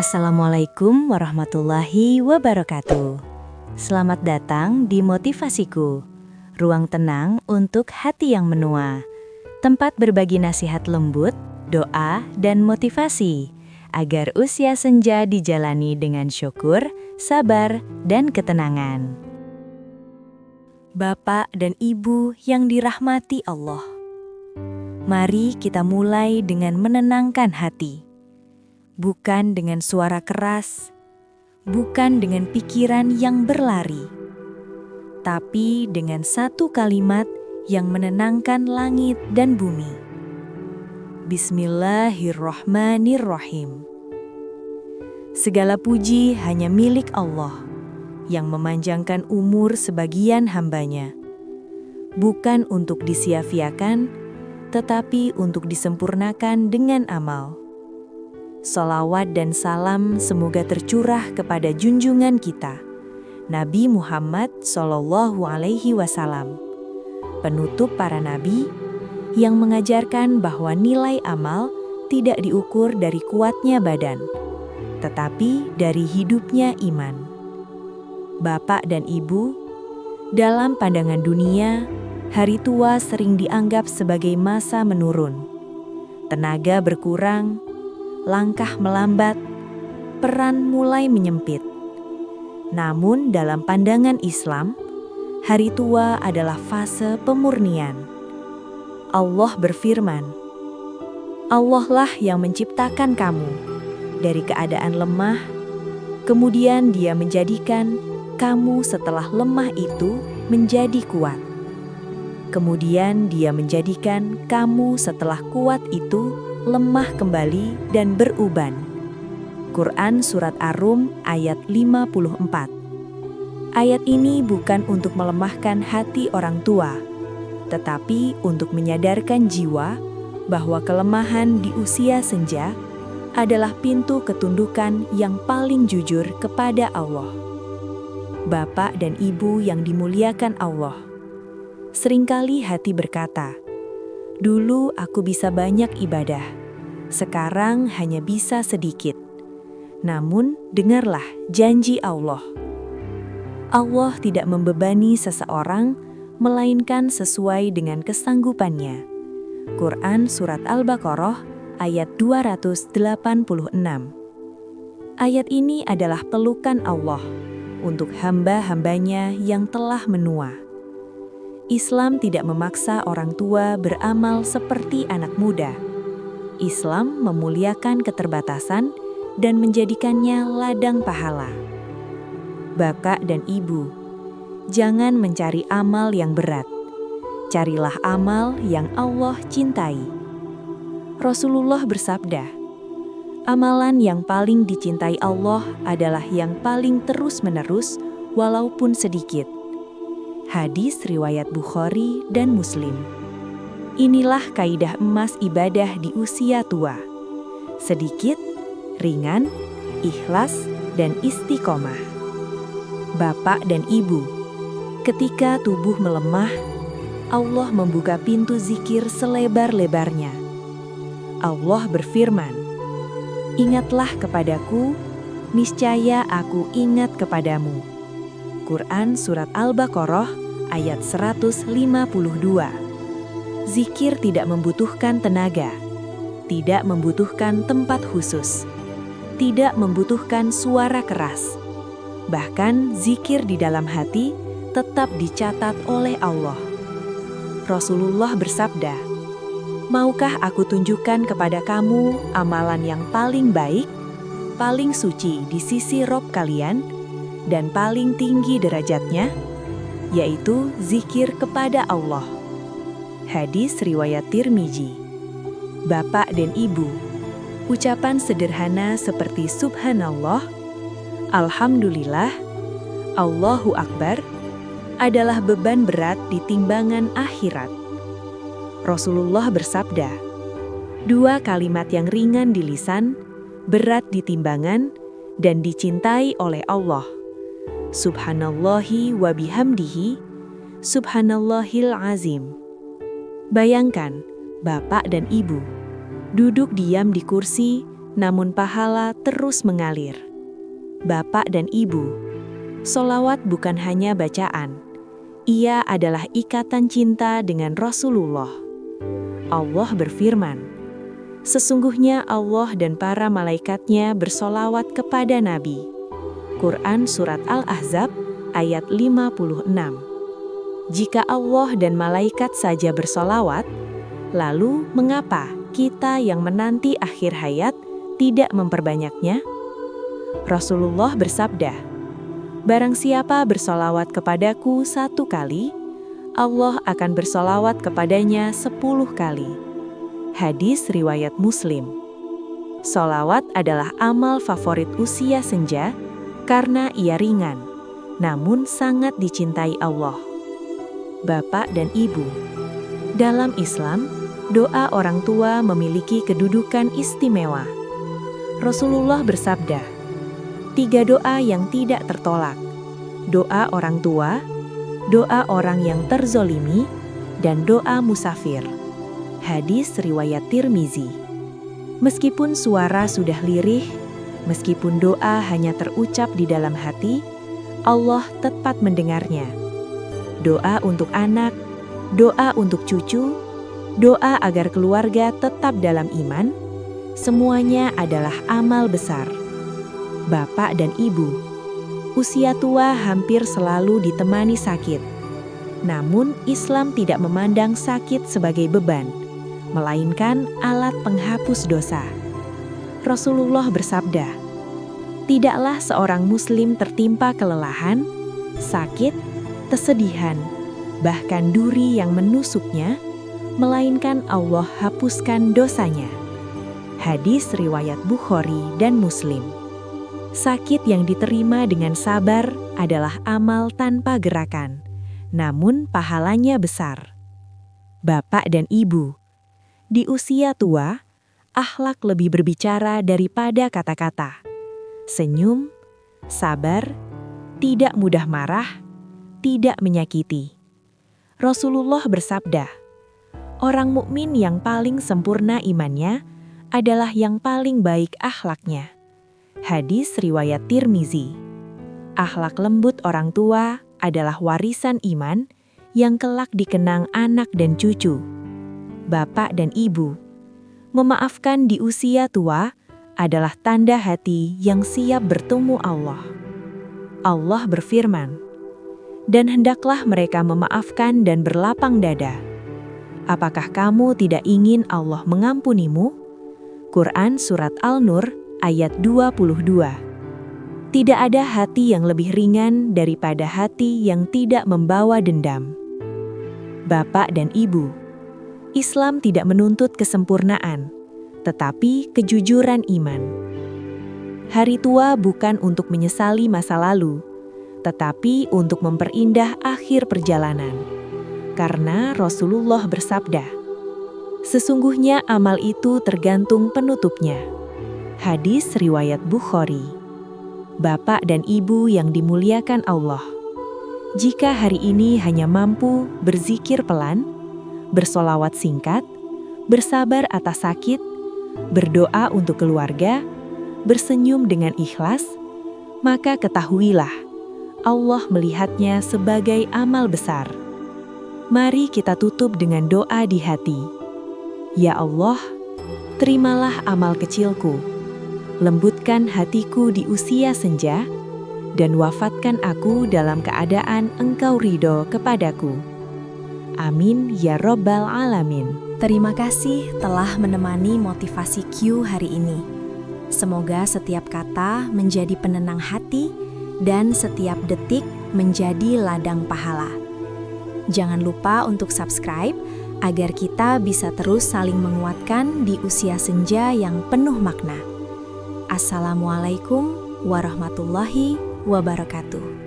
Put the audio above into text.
Assalamualaikum warahmatullahi wabarakatuh. Selamat datang di Motivasiku, ruang tenang untuk hati yang menua. Tempat berbagi nasihat lembut, doa, dan motivasi agar usia senja dijalani dengan syukur, sabar, dan ketenangan. Bapak dan Ibu yang dirahmati Allah, mari kita mulai dengan menenangkan hati. Bukan dengan suara keras, bukan dengan pikiran yang berlari, tapi dengan satu kalimat yang menenangkan langit dan bumi. Bismillahirrahmanirrahim. Segala puji hanya milik Allah yang memanjangkan umur sebagian hambanya, bukan untuk disia-siakan, tetapi untuk disempurnakan dengan amal. Shalawat dan salam semoga tercurah kepada junjungan kita, Nabi Muhammad SAW, penutup para nabi yang mengajarkan bahwa nilai amal tidak diukur dari kuatnya badan, tetapi dari hidupnya iman. Bapak dan Ibu, dalam pandangan dunia, hari tua sering dianggap sebagai masa menurun. Tenaga berkurang, langkah melambat, peran mulai menyempit. Namun dalam pandangan Islam, hari tua adalah fase pemurnian. Allah berfirman, Allah lah yang menciptakan kamu dari keadaan lemah, kemudian Dia menjadikan kamu setelah lemah itu menjadi kuat. Kemudian Dia menjadikan kamu setelah kuat itu lemah kembali dan beruban. Quran Surat Ar-Rum ayat 54. Ayat ini bukan untuk melemahkan hati orang tua, tetapi untuk menyadarkan jiwa bahwa kelemahan di usia senja adalah pintu ketundukan yang paling jujur kepada Allah. Bapak dan Ibu yang dimuliakan Allah, seringkali hati berkata, dulu aku bisa banyak ibadah, sekarang hanya bisa sedikit. Namun, dengarlah janji Allah. Allah tidak membebani seseorang, melainkan sesuai dengan kesanggupannya. Quran Surat Al-Baqarah ayat 286. Ayat ini adalah pelukan Allah untuk hamba-hambanya yang telah menua. Islam tidak memaksa orang tua beramal seperti anak muda. Islam memuliakan keterbatasan dan menjadikannya ladang pahala. Bapak dan Ibu, jangan mencari amal yang berat. Carilah amal yang Allah cintai. Rasulullah bersabda, amalan yang paling dicintai Allah adalah yang paling terus-menerus walaupun sedikit. Hadis riwayat Bukhari dan Muslim. Inilah kaidah emas ibadah di usia tua. Sedikit, ringan, ikhlas, dan istiqomah. Bapak dan Ibu, ketika tubuh melemah, Allah membuka pintu zikir selebar-lebarnya. Allah berfirman, ingatlah kepadaku, niscaya aku ingat kepadamu. Quran Surat Al-Baqarah ayat 152. Zikir tidak membutuhkan tenaga, tidak membutuhkan tempat khusus, tidak membutuhkan suara keras. Bahkan zikir di dalam hati tetap dicatat oleh Allah. Rasulullah bersabda, maukah aku tunjukkan kepada kamu amalan yang paling baik, paling suci di sisi Rob kalian, dan paling tinggi derajatnya, yaitu zikir kepada Allah. Hadis riwayat Tirmizi. Bapak dan Ibu, ucapan sederhana seperti Subhanallah, Alhamdulillah, Allahu Akbar adalah beban berat di timbangan akhirat. Rasulullah bersabda, dua kalimat yang ringan di lisan, berat di timbangan, dan dicintai oleh Allah. Subhanallahi wa bihamdihi, Subhanallahil azim. Bayangkan, Bapak dan Ibu duduk diam di kursi namun pahala terus mengalir. Bapak dan Ibu, sholawat bukan hanya bacaan. Ia adalah ikatan cinta dengan Rasulullah. Allah berfirman, "Sesungguhnya Allah dan para malaikatnya bersholawat kepada Nabi." Quran Surat Al-Ahzab ayat 56. Jika Allah dan malaikat saja bersholawat, lalu mengapa kita yang menanti akhir hayat tidak memperbanyaknya? Rasulullah bersabda, "Barang siapa bersholawat kepadaku 1 kali, Allah akan bersholawat kepadanya 10 kali." Hadis riwayat Muslim. Sholawat adalah amal favorit usia senja karena ia ringan, namun sangat dicintai Allah. Bapak dan Ibu, dalam Islam, doa orang tua memiliki kedudukan istimewa. Rasulullah bersabda, 3 doa yang tidak tertolak: doa orang tua, doa orang yang terzolimi, dan doa musafir. Hadis riwayat Tirmizi. Meskipun suara sudah lirih, meskipun doa hanya terucap di dalam hati, Allah tepat mendengarnya. Doa untuk anak, doa untuk cucu, doa agar keluarga tetap dalam iman, semuanya adalah amal besar. Bapak dan Ibu, usia tua hampir selalu ditemani sakit. Namun Islam tidak memandang sakit sebagai beban, melainkan alat penghapus dosa. Rasulullah bersabda, "Tidaklah seorang muslim tertimpa kelelahan, sakit, kesedihan, bahkan duri yang menusuknya, melainkan Allah hapuskan dosanya." Hadis riwayat Bukhari dan Muslim. Sakit yang diterima dengan sabar adalah amal tanpa gerakan, namun pahalanya besar. Bapak dan Ibu, di usia tua, akhlak lebih berbicara daripada kata-kata. Senyum, sabar, tidak mudah marah, tidak menyakiti. Rasulullah bersabda, "Orang mukmin yang paling sempurna imannya adalah yang paling baik akhlaknya." Hadis riwayat Tirmizi. Akhlak lembut orang tua adalah warisan iman yang kelak dikenang anak dan cucu. Bapak dan Ibu, memaafkan di usia tua adalah tanda hati yang siap bertemu Allah. Allah berfirman, "Dan hendaklah mereka memaafkan dan berlapang dada." Apakah kamu tidak ingin Allah mengampunimu? Quran Surat Al-Nur ayat 22. Tidak ada hati yang lebih ringan daripada hati yang tidak membawa dendam. Bapak dan Ibu, Islam tidak menuntut kesempurnaan, tetapi kejujuran iman. Hari tua bukan untuk menyesali masa lalu, tetapi untuk memperindah akhir perjalanan. Karena Rasulullah bersabda, "Sesungguhnya amal itu tergantung penutupnya." Hadis riwayat Bukhari. Bapak dan Ibu yang dimuliakan Allah, jika hari ini hanya mampu berzikir pelan, bersolawat singkat, bersabar atas sakit, berdoa untuk keluarga, bersenyum dengan ikhlas, maka ketahuilah, Allah melihatnya sebagai amal besar. Mari kita tutup dengan doa di hati. Ya Allah, terimalah amal kecilku, lembutkan hatiku di usia senja, dan wafatkan aku dalam keadaan Engkau ridho kepadaku. Amin ya Rabbal Alamin. Terima kasih telah menemani Motivasi Q hari ini. Semoga setiap kata menjadi penenang hati dan setiap detik menjadi ladang pahala. Jangan lupa untuk subscribe agar kita bisa terus saling menguatkan di usia senja yang penuh makna. Assalamualaikum warahmatullahi wabarakatuh.